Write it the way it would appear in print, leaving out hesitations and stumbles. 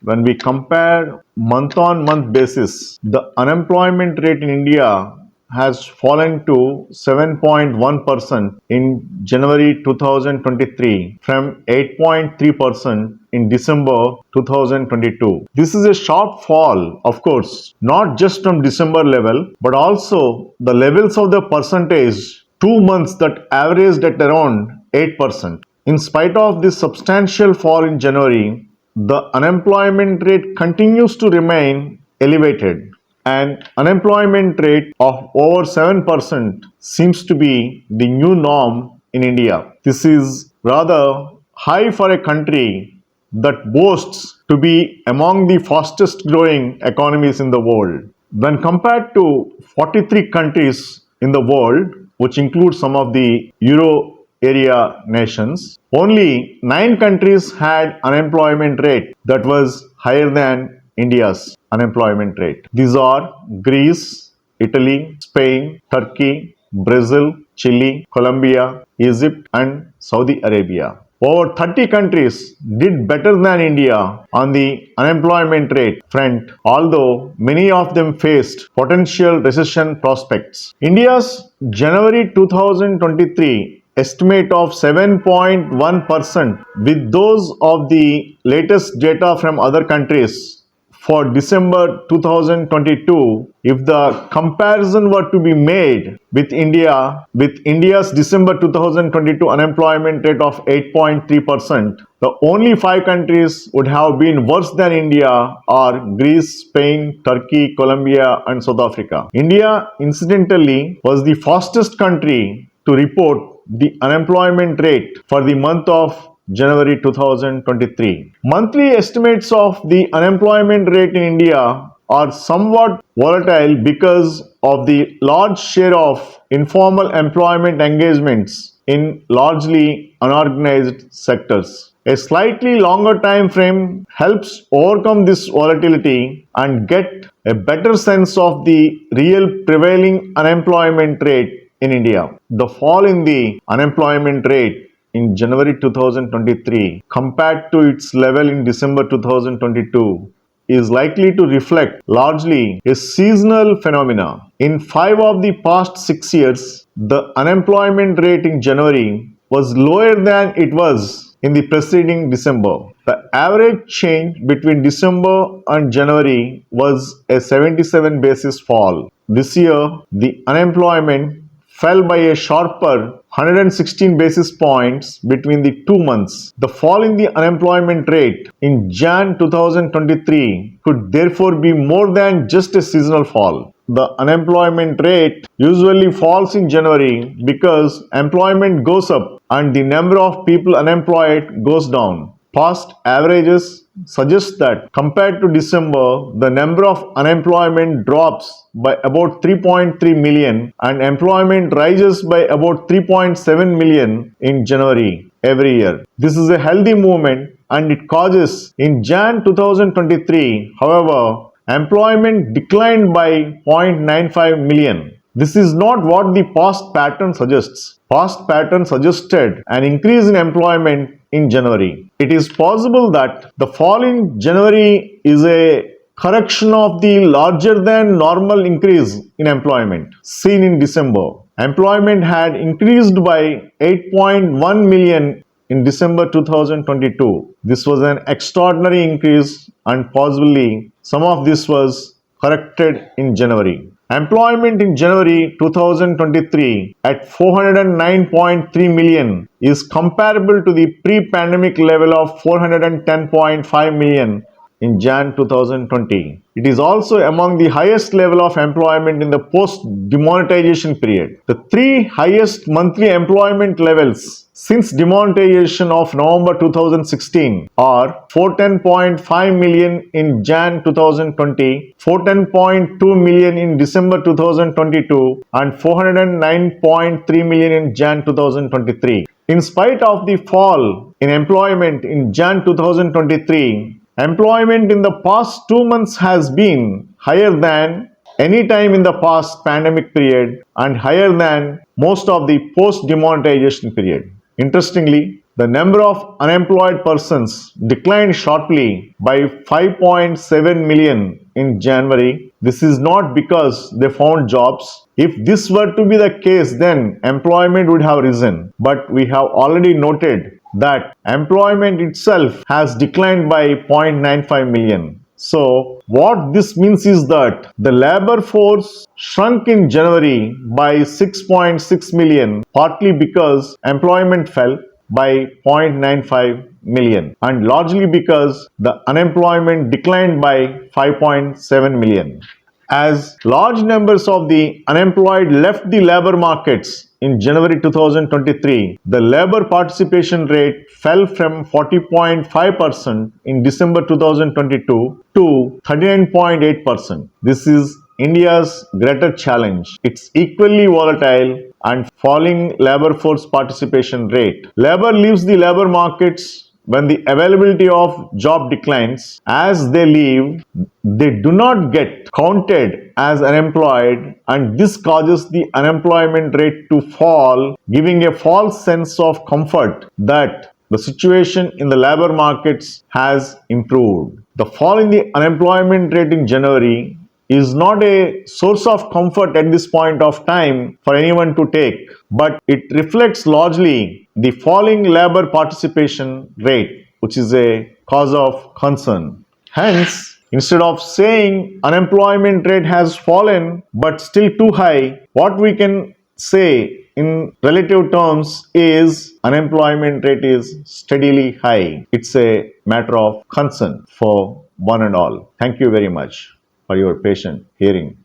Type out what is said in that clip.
when we compare month-on-month basis, the unemployment rate in India has fallen to 7.1% in January 2023 from 8.3% in December 2022. This is a sharp fall, of course, not just from December level, but also the levels of the percentage 2 months that averaged at around 8%. In spite of this substantial fall in January, the unemployment rate continues to remain elevated. An unemployment rate of over 7% seems to be the new norm in India. This is rather high for a country that boasts to be among the fastest growing economies in the world. When compared to 43 countries in the world, which includes some of the Euro area nations, only 9 countries had unemployment rate that was higher than India's unemployment rate. These are Greece, Italy, Spain, Turkey, Brazil, Chile, Colombia, Egypt, and Saudi Arabia. Over 30 countries did better than India on the unemployment rate front, although many of them faced potential recession prospects. India's January 2023 estimate of 7.1% with those of the latest data from other countries for December 2022, if the comparison were to be made with India's December 2022 unemployment rate of 8.3%, the only 5 countries would have been worse than India are Greece, Spain, Turkey, Colombia, and South Africa. India, incidentally, was the fastest country to report the unemployment rate for the month of January 2023. Monthly estimates of the unemployment rate in India are somewhat volatile because of the large share of informal employment engagements in largely unorganized sectors. A slightly longer time frame helps overcome this volatility and get a better sense of the real prevailing unemployment rate in India. The fall in the unemployment rate in January 2023 compared to its level in December 2022 is likely to reflect largely a seasonal phenomena. In 5 of the past 6 years, the unemployment rate in January was lower than it was in the preceding December. The average change between December and January was a 77 basis fall. This year, the unemployment fell by a sharper 116 basis points between the 2 months. The fall in the unemployment rate in Jan 2023 could therefore be more than just a seasonal fall. The unemployment rate usually falls in January because employment goes up and the number of people unemployed goes down. Past averages suggest that compared to December, the number of unemployment drops by about 3.3 million and employment rises by about 3.7 million in January every year. This is a healthy movement and it causes in Jan 2023, however, employment declined by 0.95 million. This is not what the past pattern suggests. Past pattern suggested an increase in employment in January. It is possible that the fall in January is a correction of the larger than normal increase in employment seen in December. Employment had increased by 8.1 million in December 2022. This was an extraordinary increase and possibly some of this was corrected in January. Employment in January 2023 at 409.3 million is comparable to the pre-pandemic level of 410.5 million in Jan 2020. It is also among the highest level of employment in the post-demonetization period. The 3 highest monthly employment levels since demonetization of November 2016 are 410.5 million in Jan 2020, 410.2 million in December 2022 and 409.3 million in Jan 2023. In spite of the fall in employment in Jan 2023, employment in the past 2 months has been higher than any time in the past pandemic period and higher than most of the post-demonetization period. Interestingly, The number of unemployed persons declined sharply by 5.7 million in January. This is not because they found jobs. If this were to be the case, then employment would have risen. But we have already noted that employment itself has declined by 0.95 million. So, what this means is that the labor force shrunk in January by 6.6 million, partly because employment fell by 0.95 million and largely because the unemployment declined by 5.7 million. As large numbers of the unemployed left the labor markets in January 2023, the labor participation rate fell from 40.5% in December 2022 to 39.8%. This is India's greater challenge. It's equally volatile and falling labor force participation rate. Labor leaves the labor markets when the availability of job declines. As they leave, they do not get counted as unemployed, and this causes the unemployment rate to fall, giving a false sense of comfort that the situation in the labor markets has improved. The fall in the unemployment rate in January is not a source of comfort at this point of time for anyone to take, but it reflects largely the falling labor participation rate, which is a cause of concern. Hence, instead of saying unemployment rate has fallen but still too high, what we can say in relative terms is unemployment rate is steadily high. It's a matter of concern for one and all. Thank you very much for your patient hearing.